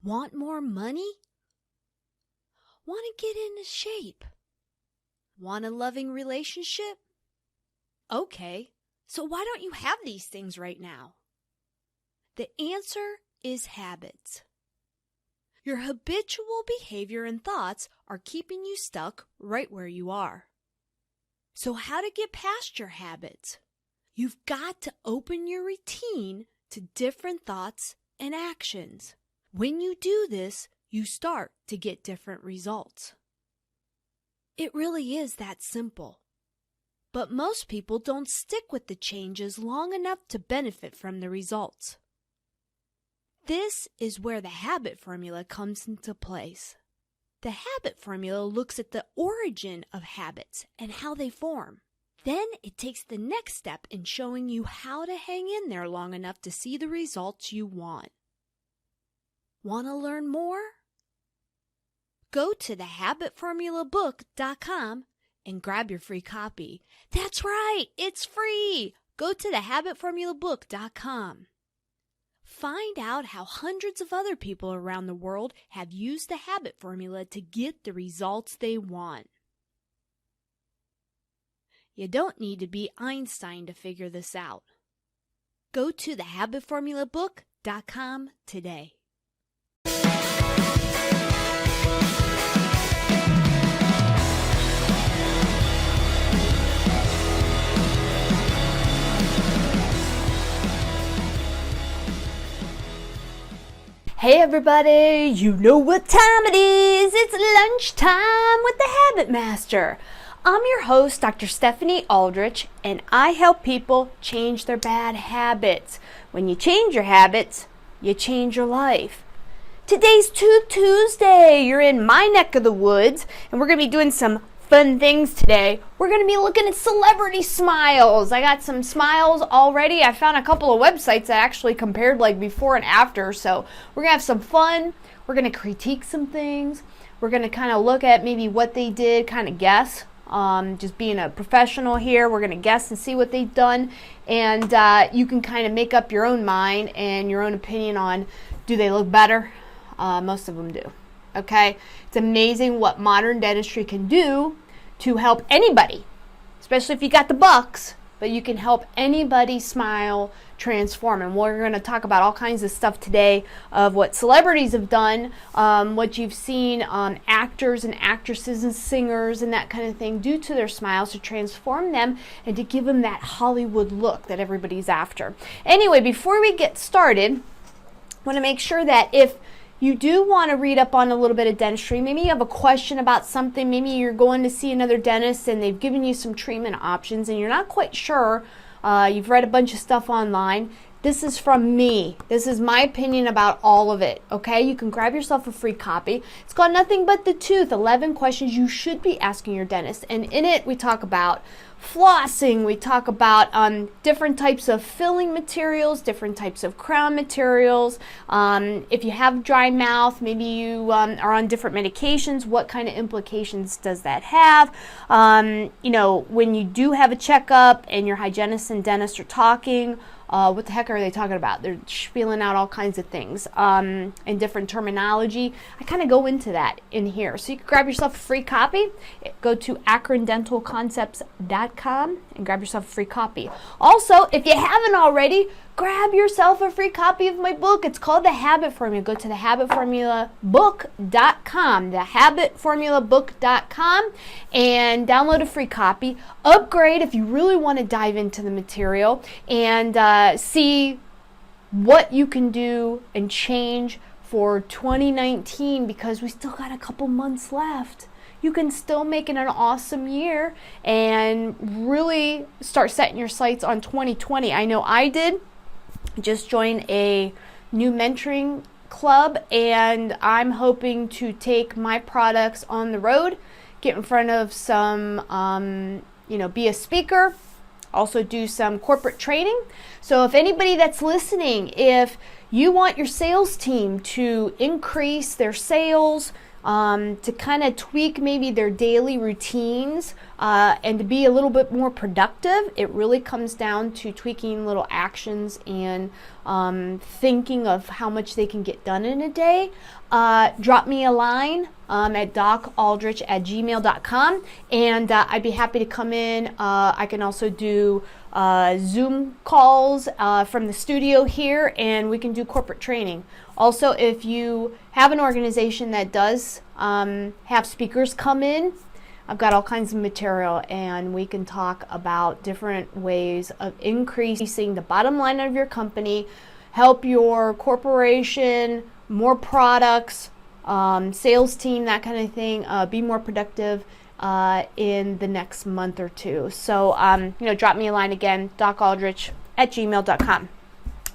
Want more money? Want to get into shape? Want a loving relationship? Okay, so why don't you have these things right now? The answer is habits. Your habitual behavior and thoughts are keeping you stuck right where you are. So how to get past your habits? You've got to open your routine to different thoughts and actions. When you do this, you start to get different results. It really is that simple. But most people don't stick with the changes long enough to benefit from the results. This is where the habit formula comes into place. The habit formula looks at the origin of habits and how they form. Then it takes the next step in showing you how to hang in there long enough to see the results you want. Want to learn more? Go to thehabitformulabook.com and grab your free copy. That's right, it's free. Go to thehabitformulabook.com. Find out how hundreds of other people around the world have used the habit formula to get the results they want. You don't need to be Einstein to figure this out. Go to thehabitformulabook.com today. Hey everybody, you know what time it is. It's lunchtime with the Habit Master. I'm your host, Dr. Stephanie Aldrich, and I help people change their bad habits. When you change your habits, you change your life. Today's Tuesday. You're in my neck of the woods, and we're going to be doing some fun things today. We're going to be looking at celebrity smiles. I got some smiles already. I found a couple of websites that actually compared like before and after. So we're going to have some fun. We're going to critique some things. We're going to kind of look at maybe what they did, kind of guess. Just being a professional here, we're going to guess and see what they've done. And you can kind of make up your own mind and your own opinion on, do they look better? Most of them do. Okay, it's amazing what modern dentistry can do to help anybody, especially if you got the bucks, but you can help anybody smile, transform. And we're going to talk about all kinds of stuff today of what celebrities have done, what you've seen actors and actresses and singers and that kind of thing do to their smiles to transform them and to give them that Hollywood look that everybody's after. Anyway, before we get started, I want to make sure that if you do want to read up on a little bit of dentistry, maybe you have a question about something, maybe you're going to see another dentist and they've given you some treatment options and you're not quite sure, you've read a bunch of stuff online, this is from me. This is my opinion about all of it, okay? You can grab yourself a free copy. It's called Nothing But the Tooth, 11 Questions You Should Be Asking Your Dentist. And in it, we talk about flossing, we talk about different types of filling materials, different types of crown materials. If you have dry mouth, maybe you are on different medications, what kind of implications does that have? You know, when you do have a checkup and your hygienist and dentist are talking, what the heck are they talking about? They're spieling out all kinds of things and different terminology. I kind of go into that in here. So you can grab yourself a free copy. Go to akrondentalconcepts.com and grab yourself a free copy. Also, if you haven't already, grab yourself a free copy of my book. It's called The Habit Formula. Go to thehabitformulabook.com, thehabitformulabook.com, and download a free copy. Upgrade if you really want to dive into the material and see what you can do and change for 2019 because we still got a couple months left. You can still make it an awesome year and really start setting your sights on 2020. I know I did. Just joined a new mentoring club and I'm hoping to take my products on the road, get in front of some, be a speaker, also do some corporate training. So if anybody that's listening, if you want your sales team to increase their sales, to kind of tweak maybe their daily routines and to be a little bit more productive. It really comes down to tweaking little actions and thinking of how much they can get done in a day. Drop me a line at docaldrich@gmail.com, and I'd be happy to come in. I can also do Zoom calls from the studio here, and we can do corporate training. Also, if you have an organization that does have speakers come in, I've got all kinds of material, and we can talk about different ways of increasing the bottom line of your company, help your corporation, more products, sales team, that kind of thing, be more productive in the next month or two. So, drop me a line again, docaldrich@gmail.com.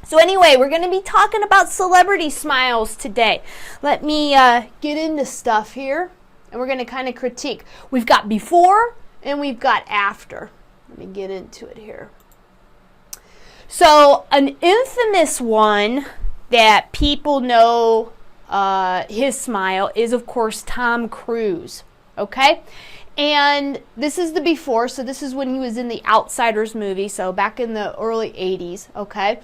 So anyway, we're going to be talking about celebrity smiles today. Let me get into stuff here, and we're going to kind of critique. We've got before and we've got after. Let me get into it here. So an infamous one that people know his smile is, of course, Tom Cruise. Okay? And this is the before, so this is when he was in the Outsiders movie, so back in the early 80s, okay?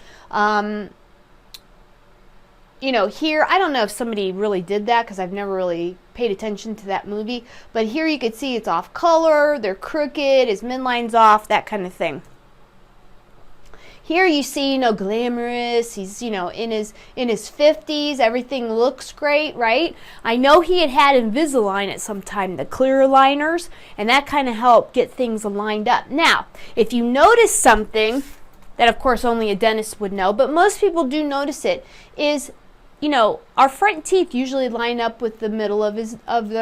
Here, I don't know if somebody really did that because I've never really paid attention to that movie, but here you could see it's off color, they're crooked, his midline's off, that kind of thing. Here you see, glamorous. He's, in his 50s. Everything looks great, right? I know he had Invisalign at some time, the clear aligners, and that kind of helped get things lined up. Now, if you notice something that, of course, only a dentist would know, but most people do notice it, is, our front teeth usually line up with the middle of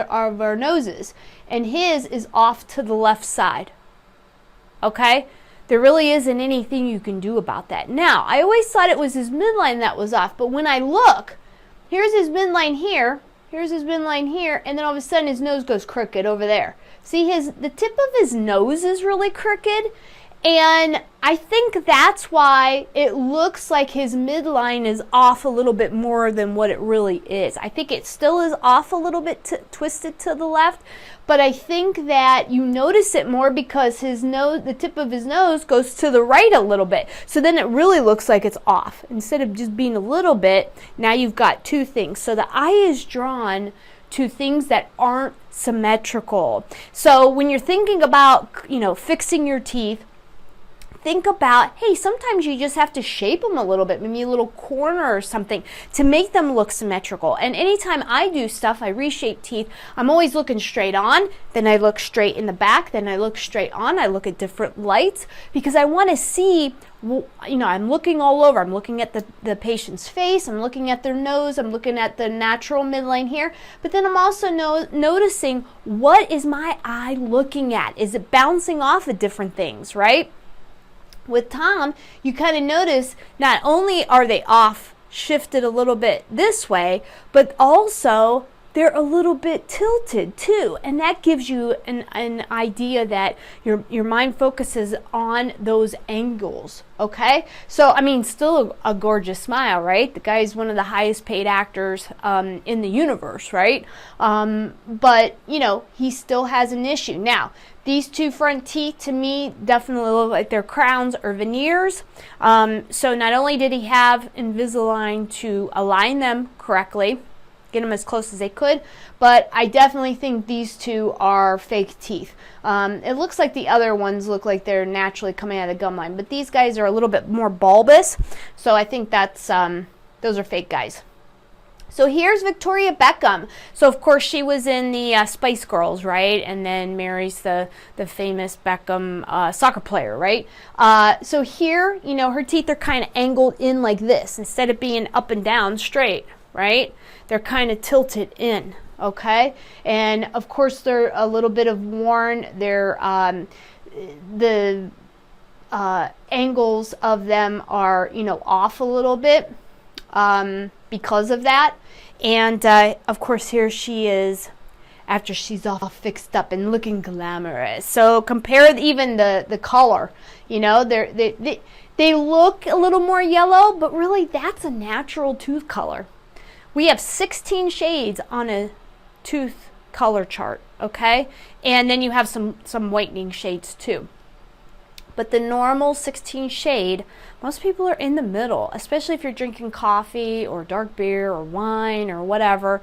our noses, and his is off to the left side. Okay? There really isn't anything you can do about that. Now, I always thought it was his midline that was off, but when I look, here's his midline here, here's his midline here, and then all of a sudden his nose goes crooked over there. See, the tip of his nose is really crooked, and I think that's why it looks like his midline is off a little bit more than what it really is. I think it still is off a little bit twisted to the left, but I think that you notice it more because the tip of his nose goes to the right a little bit. So then it really looks like it's off. Instead of just being a little bit, now you've got two things. So the eye is drawn to things that aren't symmetrical. So when you're thinking about, fixing your teeth, think about, hey, sometimes you just have to shape them a little bit, maybe a little corner or something to make them look symmetrical. And anytime I do stuff, I reshape teeth, I'm always looking straight on, then I look straight in the back, then I look straight on, I look at different lights because I want to see, I'm looking all over. I'm looking at the patient's face, I'm looking at their nose, I'm looking at the natural midline here, but then I'm also noticing what is my eye looking at? Is it bouncing off of different things, right? With Tom, you kind of notice not only are they off, shifted a little bit this way, but also they're a little bit tilted too. And that gives you an idea that your mind focuses on those angles, okay? So, still a gorgeous smile, right? The guy's one of the highest paid actors in the universe, right? But, he still has an issue. Now, these two front teeth, to me, definitely look like they're crowns or veneers. So not only did he have Invisalign to align them correctly, get them as close as they could, but I definitely think these two are fake teeth. It looks like the other ones look like they're naturally coming out of the gum line, but these guys are a little bit more bulbous, so I think that's those are fake guys. So here's Victoria Beckham. So of course she was in the Spice Girls, right? And then marries the famous Beckham soccer player, right? So here, her teeth are kind of angled in like this instead of being up and down straight, right? They're kind of tilted in, okay? And of course they're a little bit of worn. They're the angles of them are, off a little bit because of that. And of course here she is after she's all fixed up and looking glamorous. So compare even the color, they look a little more yellow, but really that's a natural tooth color. We have 16 shades on a tooth color chart, okay? And then you have some whitening shades too. But the normal 16 shade, most people are in the middle, especially if you're drinking coffee or dark beer or wine or whatever,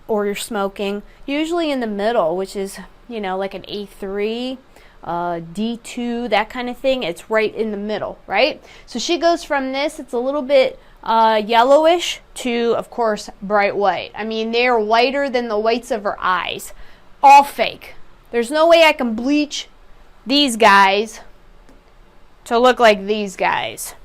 or you're smoking. Usually in the middle, which is, you know, like an A3, D2, that kind of thing. It's right in the middle, right? So she goes from this, it's a little bit yellowish, to, of course, bright white. I mean, they are whiter than the whites of her eyes. All fake. There's no way I can bleach these guys to look like these guys.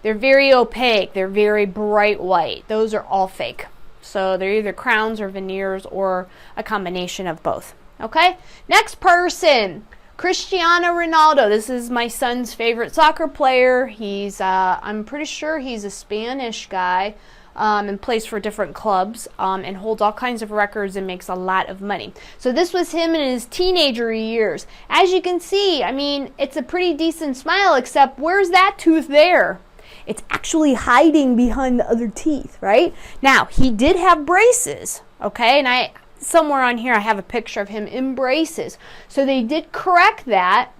They're very opaque. They're very bright white. Those are all fake. So they're either crowns or veneers or a combination of both. Okay? Next person, Cristiano Ronaldo. This is my son's favorite soccer player. He's, I'm pretty sure he's a Spanish guy. And plays for different clubs and holds all kinds of records and makes a lot of money. So this was him in his teenager years. As you can see, I mean, it's a pretty decent smile, except where's that tooth there? It's actually hiding behind the other teeth, right? Now, he did have braces, okay? And somewhere on here I have a picture of him in braces. So they did correct that.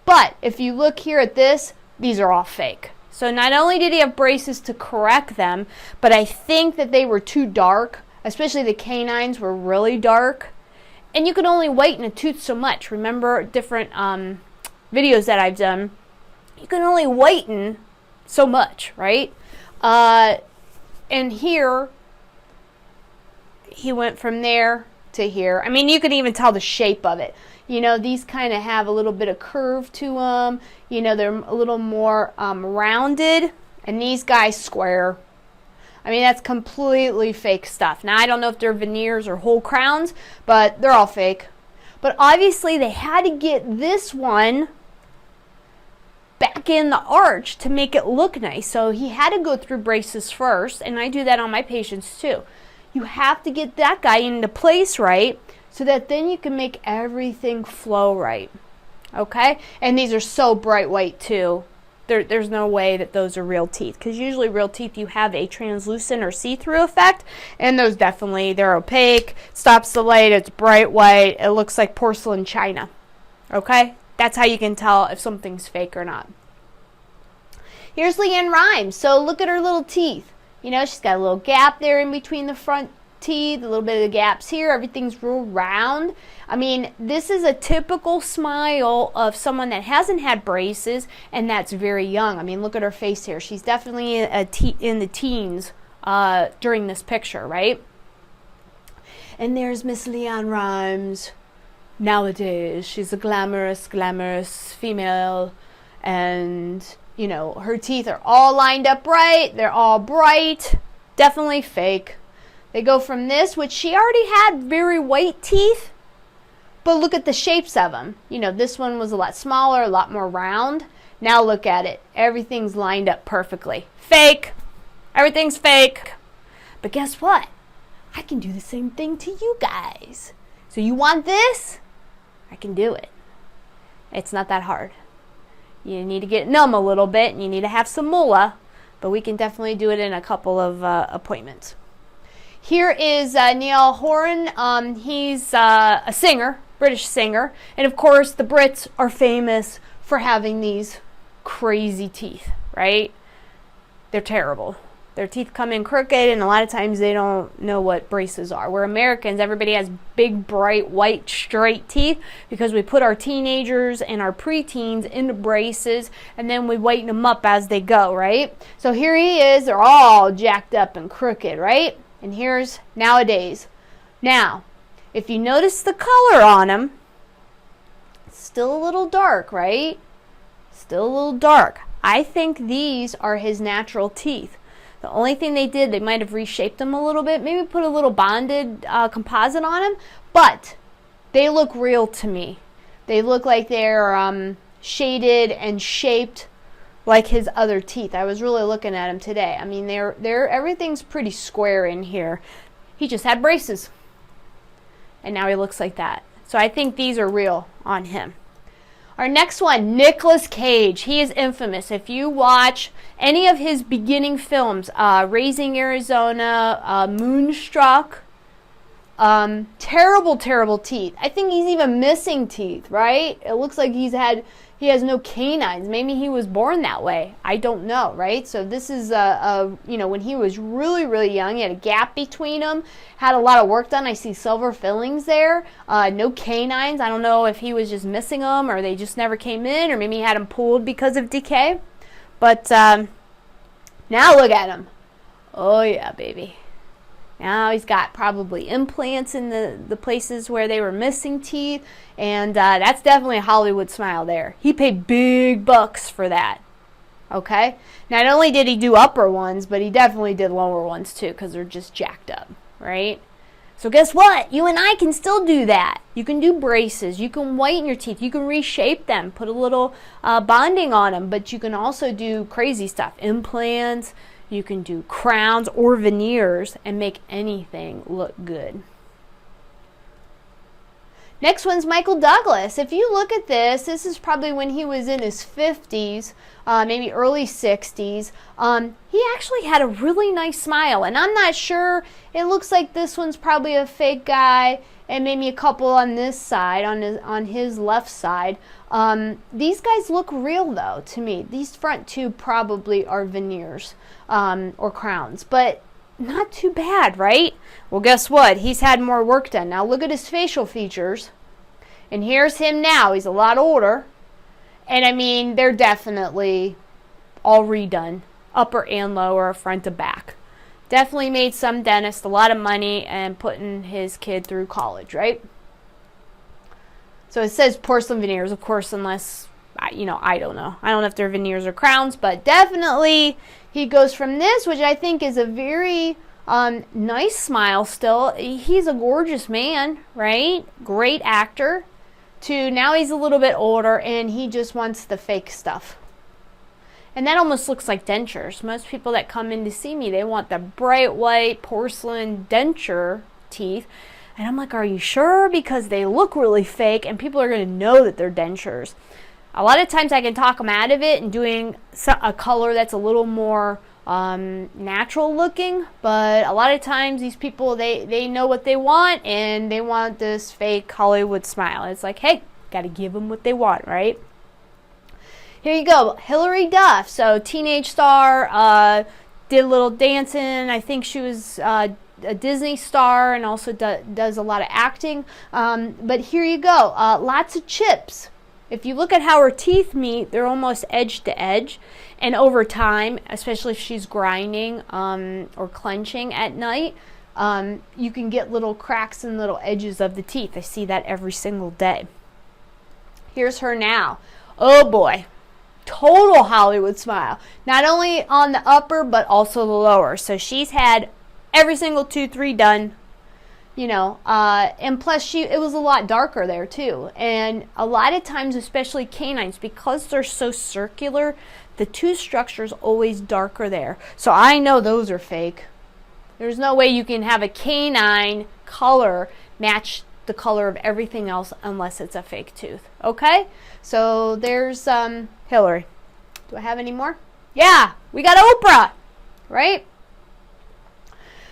But if you look here at this, these are all fake. So not only did he have braces to correct them, but I think that they were too dark, especially the canines were really dark. And you can only whiten a tooth so much. Remember different videos that I've done, you can only whiten so much, right? And here, he went from there to here. I mean, you can even tell the shape of it. You know, these kind of have a little bit of curve to them. You know, they're a little more rounded. And these guys square. I mean, that's completely fake stuff. Now, I don't know if they're veneers or whole crowns, but they're all fake. But obviously, they had to get this one back in the arch to make it look nice. So he had to go through braces first. And I do that on my patients too. You have to get that guy into place right, so that then you can make everything flow right. Okay? And these are so bright white too. There's no way that those are real teeth, because usually real teeth, you have a translucent or see-through effect, and those definitely, they're opaque, stops the light, it's bright white, it looks like porcelain china. Okay? That's how you can tell if something's fake or not. Here's Leanne Rimes. So look at her little teeth. You know, she's got a little gap there in between the front teeth, a little bit of the gaps here. Everything's real round. I mean, this is a typical smile of someone that hasn't had braces and that's very young. I mean, look at her face here. She's definitely in the teens during this picture, right? And there's Miss Leanne Rimes. Nowadays, she's a glamorous female, and you know, her teeth are all lined up right. They're all bright. Definitely fake. They go from this, which she already had very white teeth, but look at the shapes of them. You know, this one was a lot smaller, a lot more round. Now look at it. Everything's lined up perfectly. Fake. Everything's fake. But guess what? I can do the same thing to you guys. So you want this? I can do it. It's not that hard. You need to get numb a little bit, and you need to have some moolah, but we can definitely do it in a couple of appointments. Here is Niall Horan. He's a singer, British singer, and of course the Brits are famous for having these crazy teeth, right? They're terrible. Their teeth come in crooked, and a lot of times they don't know what braces are. We're Americans, everybody has big, bright, white, straight teeth because we put our teenagers and our preteens into braces, and then we whiten them up as they go, right? So here he is, they're all jacked up and crooked, right? And here's nowadays. Now, if you notice the color on him, it's still a little dark, right? Still a little dark. I think these are his natural teeth. The only thing they did, they might have reshaped them a little bit, maybe put a little bonded composite on them, but they look real to me. They look like they're shaded and shaped like his other teeth. I was really looking at them today. I mean, they're everything's pretty square in here. He just had braces, and now he looks like that. So I think these are real on him. Our next one, Nicolas Cage. He is infamous. If you watch any of his beginning films, Raising Arizona, Moonstruck, Terrible, terrible teeth. I think he's even missing teeth, right? It looks like he has no canines. Maybe he was born that way. I don't know, right? So this is when he was really, really young, he had a gap between them, had a lot of work done. I see silver fillings there, no canines. I don't know if he was just missing them or they just never came in, or maybe he had them pulled because of decay. But now look at him. Oh yeah, baby. Now he's got probably implants in the places where they were missing teeth, and that's definitely a Hollywood smile there. He paid big bucks for that, okay? Not only did he do upper ones, but he definitely did lower ones too, because they're just jacked up, right? So guess what? You and I can still do that. You can do braces. You can whiten your teeth. You can reshape them, put a little bonding on them, but you can also do crazy stuff, implants. You can do crowns or veneers and make anything look good. Next one's Michael Douglas. If you look at this is probably when he was in his 50s, maybe early 60s. He actually had a really nice smile, and I'm not sure. It looks like this one's probably a fake guy, and maybe a couple on this side, on his left side. These guys look real though to me. These front two probably are veneers or crowns, but not too bad, right? Well, guess what? He's had more work done. Now look at his facial features, and here's him now. He's a lot older, and I mean, they're definitely all redone, upper and lower, front to back. Definitely made some dentist a lot of money and putting his kid through college, right? So it says porcelain veneers, of course, unless, I don't know. I don't know if they're veneers or crowns, but definitely he goes from this, which I think is a very nice smile still. He's a gorgeous man, right? Great actor. To now he's a little bit older and he just wants the fake stuff. And that almost looks like dentures. Most people that come in to see me, they want the bright white porcelain denture teeth. And I'm like, are you sure? Because they look really fake and people are going to know that they're dentures. A lot of times I can talk them out of it and doing a color that's a little more natural looking. But a lot of times these people, they know what they want and they want this fake Hollywood smile. It's like, hey, got to give them what they want, right? Here you go, Hilary Duff. So teenage star, did a little dancing. I think she was a Disney star and also does a lot of acting. But here you go, lots of chips. If you look at how her teeth meet, they're almost edge to edge. And over time, especially if she's grinding or clenching at night, you can get little cracks and little edges of the teeth. I see that every single day. Here's her now. Oh boy. Total Hollywood smile. Not only on the upper, but also the lower. So she's had every single tooth redone, and plus it was a lot darker there too. And a lot of times, especially canines, because they're so circular, the tooth structure is always darker there. So I know those are fake. There's no way you can have a canine color match the color of everything else unless it's a fake tooth. Okay? So there's Hillary. Do I have any more? Yeah, we got Oprah, right?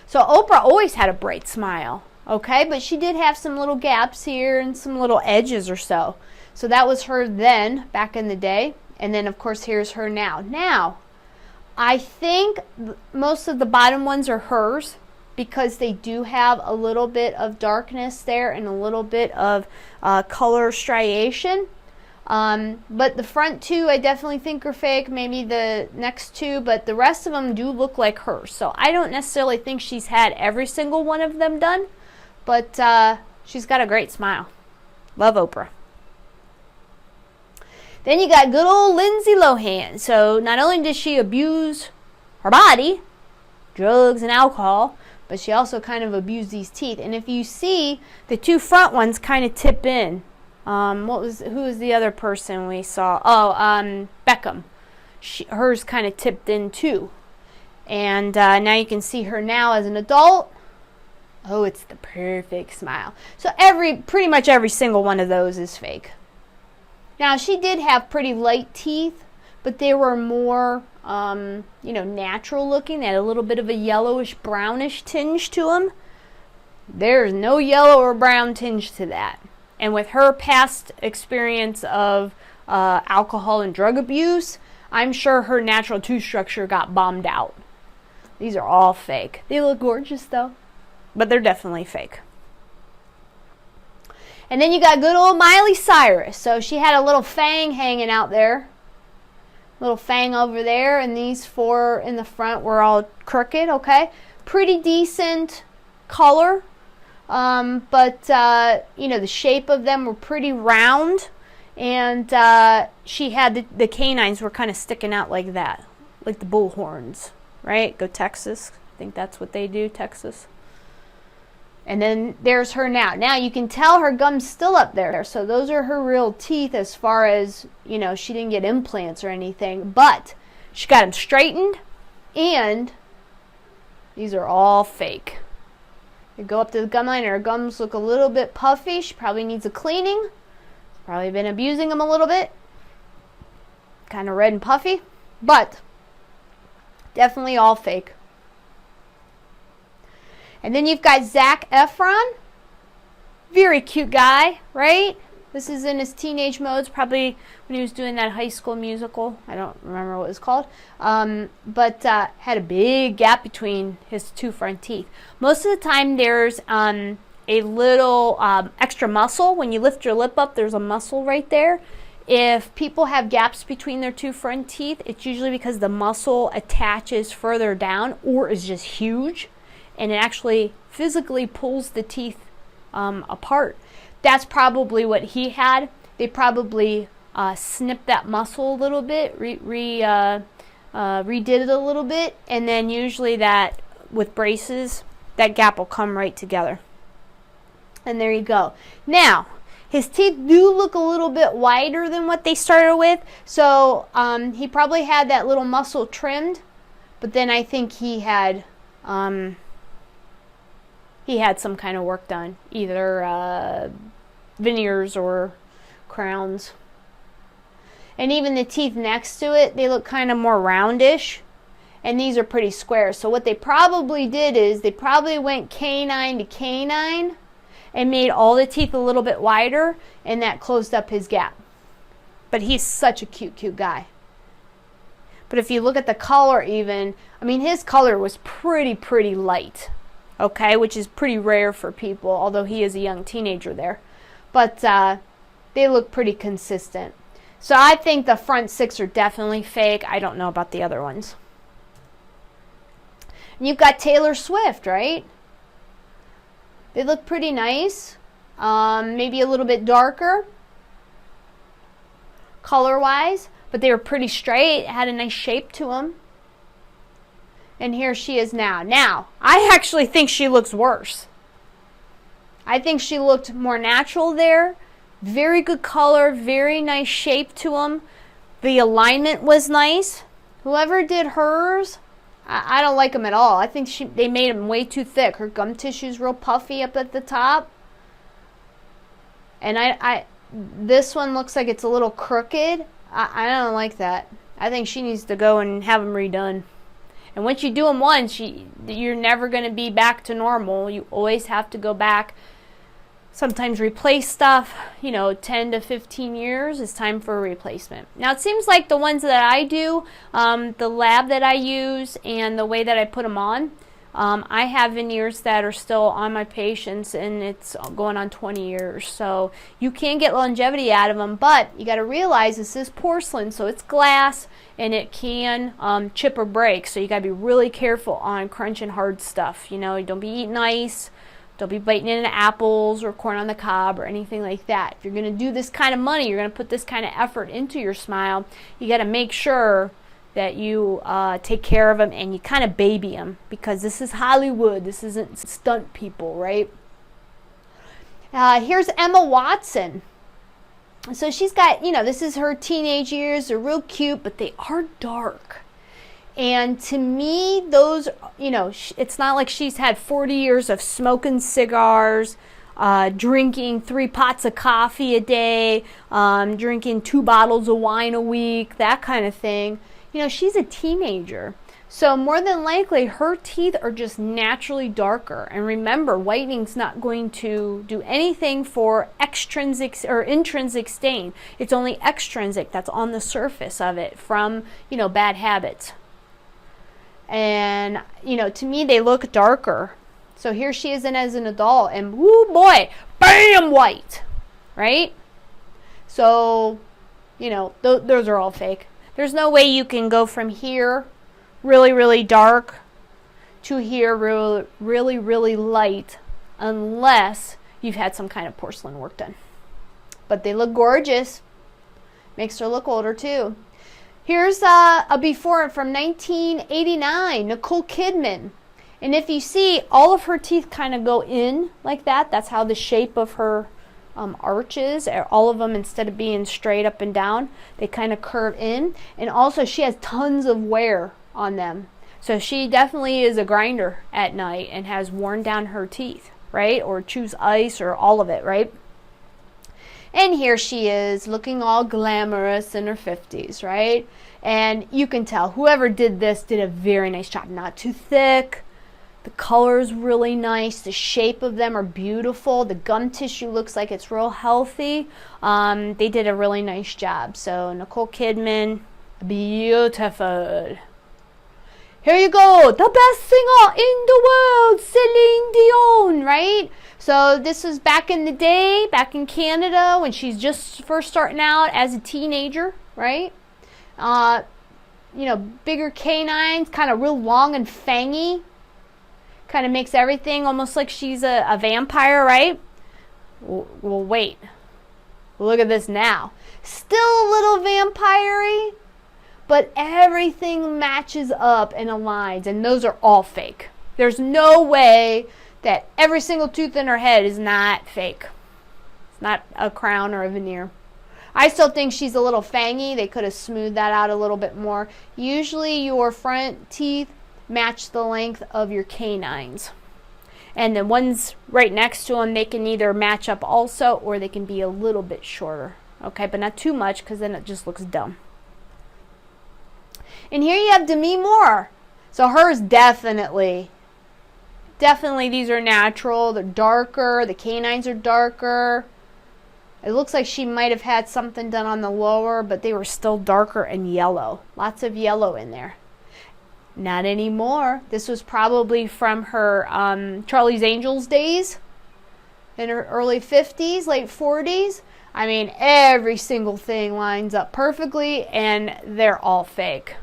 So Oprah always had a bright smile, okay? But she did have some little gaps here and some little edges or so. So that was her then, back in the day. And then, of course, here's her now. Now, I think most of the bottom ones are hers, because they do have a little bit of darkness there and a little bit of color striation. But the front two I definitely think are fake, maybe the next two, but the rest of them do look like hers. So I don't necessarily think she's had every single one of them done, but she's got a great smile. Love Oprah. Then you got good old Lindsay Lohan. So not only did she abuse her body, drugs and alcohol, but she also kind of abused these teeth. And if you see, the two front ones kind of tip in. Who was the other person we saw? Oh, Beckham. Hers kind of tipped in too. And now you can see her now as an adult. Oh, it's the perfect smile. So pretty much every single one of those is fake. Now, she did have pretty light teeth, but they were more, natural looking. They had a little bit of a yellowish, brownish tinge to them. There's no yellow or brown tinge to that. And with her past experience of alcohol and drug abuse, I'm sure her natural tooth structure got bombed out. These are all fake. They look gorgeous though, but they're definitely fake. And then you got good old Miley Cyrus. So she had a little fang hanging out there. Little fang over there, and these 4 in the front were all crooked, okay? Pretty decent color. But the shape of them were pretty round. And she had the canines were kind of sticking out like that. Like the bull horns, right? Go Texas. I think that's what they do, Texas. And then there's her now. Now you can tell her gum's still up there. So those are her real teeth as far as, she didn't get implants or anything. But she got them straightened. And these are all fake. You go up to the gum line and her gums look a little bit puffy. She probably needs a cleaning. Probably been abusing them a little bit. Kind of red and puffy. But definitely all fake. And then you've got Zac Efron. Very cute guy, right? This is in his teenage modes, probably when he was doing that High School Musical. I don't remember what it was called. But had a big gap between his 2 front teeth. Most of the time there's a little extra muscle. When you lift your lip up, there's a muscle right there. If people have gaps between their 2 front teeth, it's usually because the muscle attaches further down or is just huge. And it actually physically pulls the teeth apart. That's probably what he had. They probably snipped that muscle a little bit, redid it a little bit, and then usually that, with braces, that gap will come right together. And there you go. Now, his teeth do look a little bit wider than what they started with, so he probably had that little muscle trimmed, but then I think he had some kind of work done, either veneers or crowns. And even the teeth next to it, they look kind of more roundish, and these are pretty square. So what they probably did is they probably went canine to canine and made all the teeth a little bit wider, and that closed up his gap. But he's such a cute guy. But if you look at the color even, his color was pretty light. Okay, which is pretty rare for people, although he is a young teenager there. But they look pretty consistent. So I think the front 6 are definitely fake. I don't know about the other ones. And you've got Taylor Swift, right? They look pretty nice. Maybe a little bit darker color-wise, but they were pretty straight, had a nice shape to them. And here she is now. Now, I actually think she looks worse. I think she looked more natural there. Very good color, very nice shape to them. The alignment was nice. Whoever did hers, I don't like them at all. I think they made them way too thick. Her gum tissue's real puffy up at the top. And this one looks like it's a little crooked. I don't like that. I think she needs to go and have them redone. And once you do them once, you're never going to be back to normal. You always have to go back, sometimes replace stuff. 10 to 15 years is time for a replacement. Now, it seems like the ones that I do, the lab that I use and the way that I put them on, I have veneers that are still on my patients, and it's going on 20 years. So you can get longevity out of them, but you got to realize this is porcelain, so it's glass, and it can chip or break. So you got to be really careful on crunching hard stuff. Don't be eating ice. Don't be biting into apples or corn on the cob or anything like that. If you're going to do this kind of money, you're going to put this kind of effort into your smile, you got to make sure that you take care of them and you kind of baby them, because this is Hollywood. This isn't stunt people, right? Here's Emma Watson. So she's got, this is her teenage years. They're real cute, but they are dark. And to me, those, it's not like she's had 40 years of smoking cigars, drinking 3 pots of coffee a day, drinking 2 bottles of wine a week, that kind of thing. She's a teenager. So more than likely, her teeth are just naturally darker. And remember, whitening's not going to do anything for extrinsic or intrinsic stain. It's only extrinsic that's on the surface of it from, bad habits. And, to me, they look darker. So here she is as an adult, and woo boy, bam, white, right? So, those are all fake. There's no way you can go from here really, really dark to here really, really light unless you've had some kind of porcelain work done. But they look gorgeous. Makes her look older too. Here's a before from 1989, Nicole Kidman. And if you see, all of her teeth kind of go in like that. That's how the shape of her arches, all of them, instead of being straight up and down, they kind of curve in. And also she has tons of wear on them. So she definitely is a grinder at night and has worn down her teeth, right? Or chews ice or all of it, right? And here she is looking all glamorous in her 50s, right? And you can tell whoever did this did a very nice job. Not too thick. The color is really nice. The shape of them are beautiful. The gum tissue looks like it's real healthy. They did a really nice job. So Nicole Kidman, beautiful. Here you go. The best singer in the world, Celine Dion, right? So this was back in the day, back in Canada, when she's just first starting out as a teenager, right? Bigger canines, kind of real long and fangy. Kind of makes everything almost like she's a vampire, right? Well, wait. Look at this now. Still a little vampire-y, but everything matches up and aligns, and those are all fake. There's no way that every single tooth in her head is not fake. It's not a crown or a veneer. I still think she's a little fangy. They could have smoothed that out a little bit more. Usually your front teeth match the length of your canines. And the ones right next to them, they can either match up also, or they can be a little bit shorter. Okay, but not too much, because then it just looks dumb. And here you have Demi Moore. So hers definitely these are natural. They're darker. The canines are darker. It looks like she might have had something done on the lower, but they were still darker and yellow. Lots of yellow in there. Not anymore. This was probably from her Charlie's Angels days in her early 50s, late 40s. I mean, every single thing lines up perfectly, and they're all fake.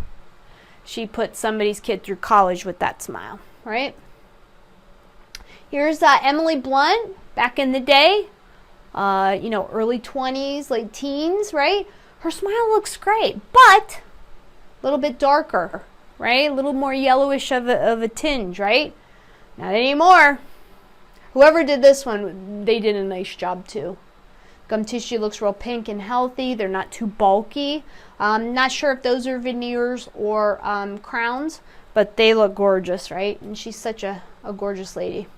She put somebody's kid through college with that smile, right? Little Emily Blunt, back in the day, early 20s, late teens, right? Her smile looks great, but a little bit darker, right? A little more yellowish of a tinge, right? Not anymore. Whoever did this one, they did a nice job too. Gum tissue looks real pink and healthy. They're not too bulky. Not sure if those are veneers or crowns, but they look gorgeous, right? And she's such a gorgeous lady.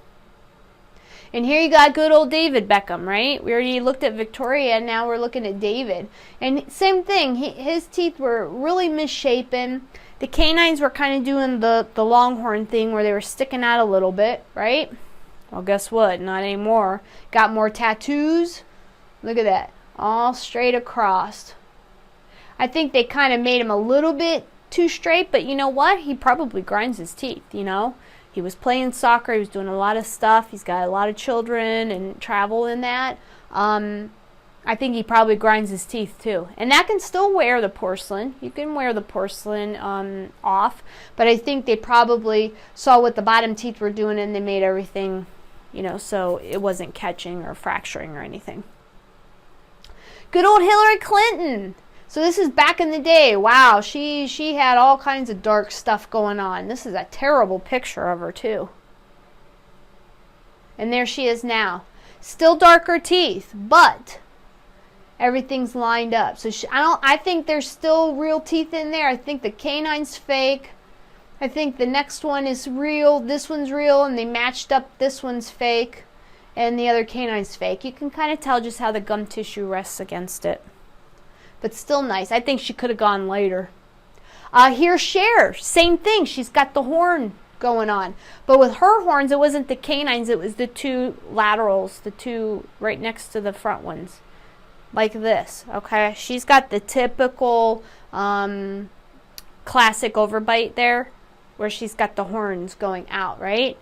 And here you got good old David Beckham, right? We already looked at Victoria, and now we're looking at David. And same thing, his teeth were really misshapen. The canines were kind of doing the longhorn thing where they were sticking out a little bit, right? Well, guess what? Not anymore. Got more tattoos. Look at that. All straight across. I think they kind of made him a little bit too straight, but you know what? He probably grinds his teeth, He was playing soccer. He was doing a lot of stuff. He's got a lot of children and travel in that. I think he probably grinds his teeth too. And that can still wear the porcelain. You can wear the porcelain off. But I think they probably saw what the bottom teeth were doing, and they made everything, so it wasn't catching or fracturing or anything. Good old Hillary Clinton. So this is back in the day. Wow, she had all kinds of dark stuff going on. This is a terrible picture of her too. And there she is now. Still darker teeth, but everything's lined up. So I think there's still real teeth in there. I think the canine's fake. I think the next one is real. This one's real, and they matched up. This one's fake, and the other canine's fake. You can kind of tell just how the gum tissue rests against it. But still nice. I think she could have gone later. Here's Cher, same thing. She's got the horn going on. But with her horns, it wasn't the canines, it was the two laterals, the two right next to the front ones. Like this, okay? She's got the typical classic overbite there, where she's got the horns going out, right?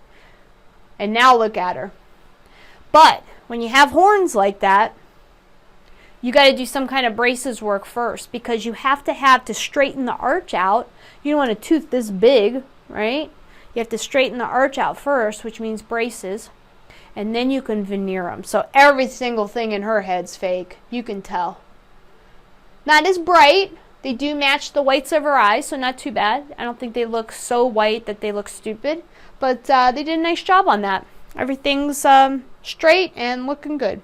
And now look at her. But when you have horns like that, you got to do some kind of braces work first, because you have to straighten the arch out. You don't want a tooth this big, right? You have to straighten the arch out first, which means braces, and then you can veneer them. So every single thing in her head's fake. You can tell. Not as bright. They do match the whites of her eyes, so not too bad. I don't think they look so white that they look stupid, but they did a nice job on that. Everything's straight and looking good.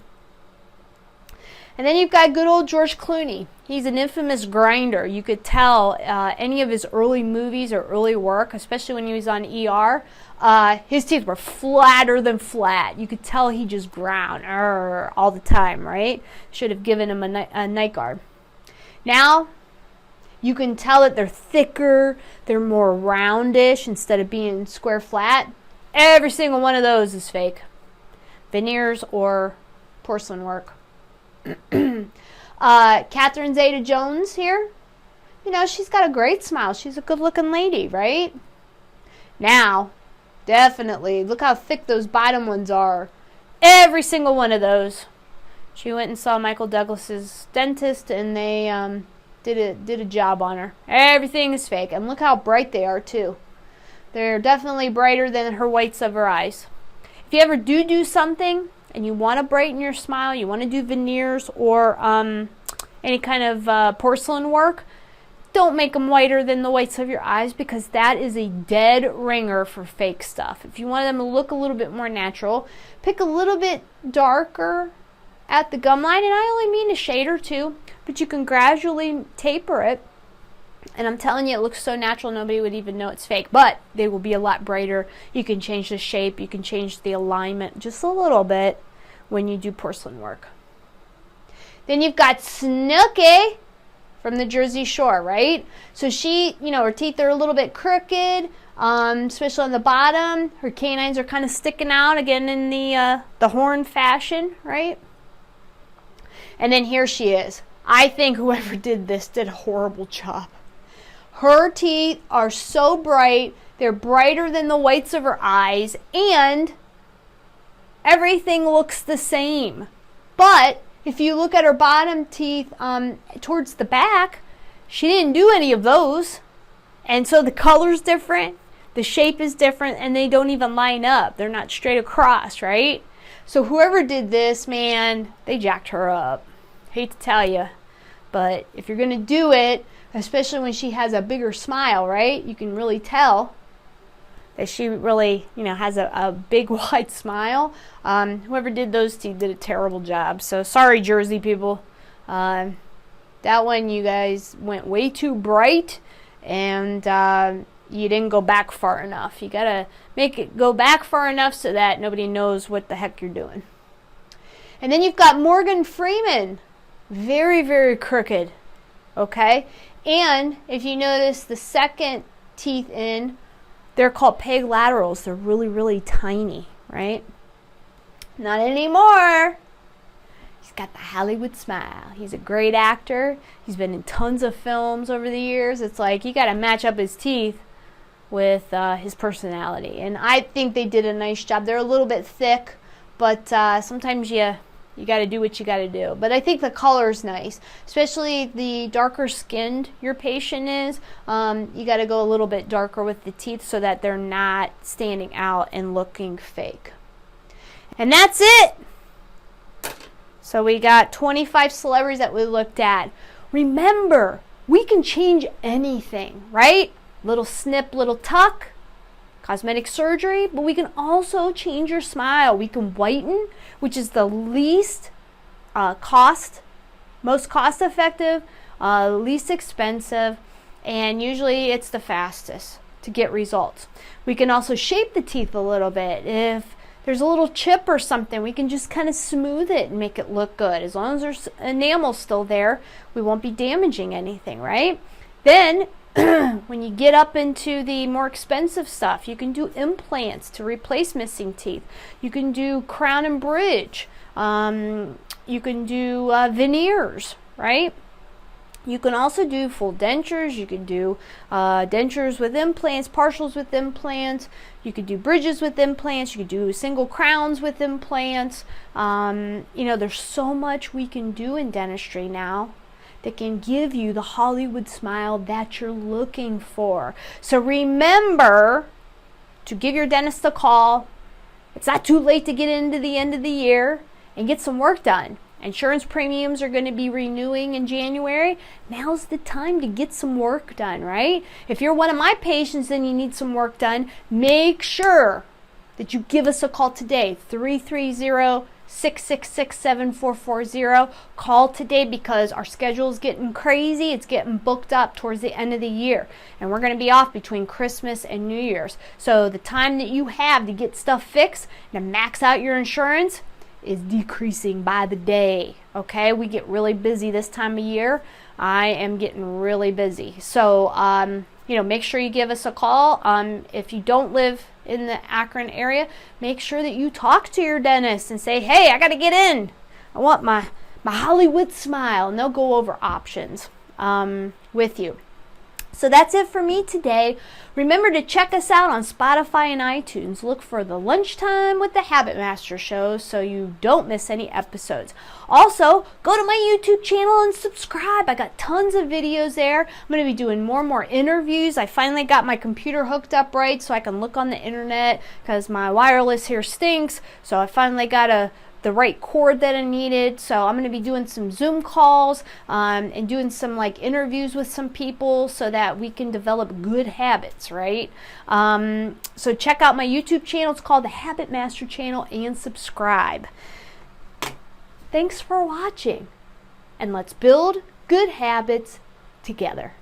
And then you've got good old George Clooney. He's an infamous grinder. You could tell any of his early movies or early work, especially when he was on ER, his teeth were flatter than flat. You could tell he just ground all the time, right? Should have given him a night guard. Now, you can tell that they're thicker, they're more roundish instead of being square flat. Every single one of those is fake. Veneers or porcelain work. Catherine Zeta-Jones here. You know, she's got a great smile. She's a good-looking lady, right? Now, definitely, look how thick those bottom ones are. Every single one of those. She went and saw Michael Douglas's dentist, and they did a job on her. Everything is fake, and look how bright they are too. They're definitely brighter than her whites of her eyes. If you ever do something and you want to brighten your smile, you want to do veneers or any kind of porcelain work, don't make them whiter than the whites of your eyes, because that is a dead ringer for fake stuff. If you want them to look a little bit more natural, pick a little bit darker at the gum line, and I only mean a shade or two, but you can gradually taper it, and I'm telling you, it looks so natural nobody would even know it's fake, but they will be a lot brighter. You can change the shape, you can change the alignment just a little bit when you do porcelain work. Then you've got Snooki from the Jersey Shore, right? So she, you know, her teeth are a little bit crooked, especially on the bottom. Her canines are kind of sticking out again in the horn fashion, right? And then here she is. I think whoever did this did a horrible job. Her teeth are so bright, they're brighter than the whites of her eyes, and everything looks the same. But if you look at her bottom teeth towards the back, she didn't do any of those. And so the color's different, the shape is different, and they don't even line up. They're not straight across, right? So whoever did this, man, they jacked her up. Hate to tell you, but if you're going to do it, especially when she has a bigger smile, right? You can really tell that she really, you know, has a big wide smile. Whoever did those teeth did a terrible job. So sorry, Jersey people. That one, you guys went way too bright, and you didn't go back far enough. You got to make it go back far enough so that nobody knows what the heck you're doing. And then you've got Morgan Freeman. Very, very crooked. Okay? And if you notice the second teeth in, they're called peg laterals. They're really, really tiny, right? Not anymore. He's got the Hollywood smile. He's a great actor. He's been in tons of films over the years. It's like you got to match up his teeth with his personality. And I think they did a nice job. They're a little bit thick, but sometimes you got to do what you got to do. But I think the color's nice, especially the darker skinned your patient is. You got to go a little bit darker with the teeth so that they're not standing out and looking fake. And that's it. So we got 25 celebrities that we looked at. Remember, we can change anything, right? Little snip, little tuck, cosmetic surgery, but we can also change your smile. We can whiten, which is the least most cost effective, least expensive, and usually it's the fastest to get results. We can also shape the teeth a little bit. If there's a little chip or something, we can just kind of smooth it and make it look good. As long as there's enamel still there, we won't be damaging anything, right? Then When you get up into the more expensive stuff, you can do implants to replace missing teeth. You can do crown and bridge. You can do veneers, right? You can also do full dentures. You can do dentures with implants, partials with implants. You could do bridges with implants. You could do single crowns with implants. There's so much we can do in dentistry now that can give you the Hollywood smile that you're looking for. So remember to give your dentist a call. It's not too late to get into the end of the year and get some work done. Insurance premiums are going to be renewing in January. Now's the time to get some work done, right? If you're one of my patients and you need some work done, make sure that you give us a call today, 330-666-7440. Call today because our schedule is getting crazy. It's getting booked up towards the end of the year. And we're going to be off between Christmas and New Year's. So the time that you have to get stuff fixed and to max out your insurance is decreasing by the day. Okay, we get really busy this time of year. I am getting really busy. So, make sure you give us a call. If you don't live in the Akron area, make sure that you talk to your dentist and say, hey, I got to get in. I want my Hollywood smile. And they'll go over options with you. So that's it for me today. Remember to check us out on Spotify and iTunes. Look for the Lunchtime with the Habit Master show so you don't miss any episodes. Also, go to my YouTube channel and subscribe. I got tons of videos there. I'm going to be doing more and more interviews. I finally got my computer hooked up right so I can look on the internet because my wireless here stinks. So I finally got the right cord that I needed. So I'm going to be doing some Zoom calls and doing some interviews with some people so that we can develop good habits, right? So check out my YouTube channel. It's called the Habit Master channel, and subscribe. Thanks for watching, and let's build good habits together.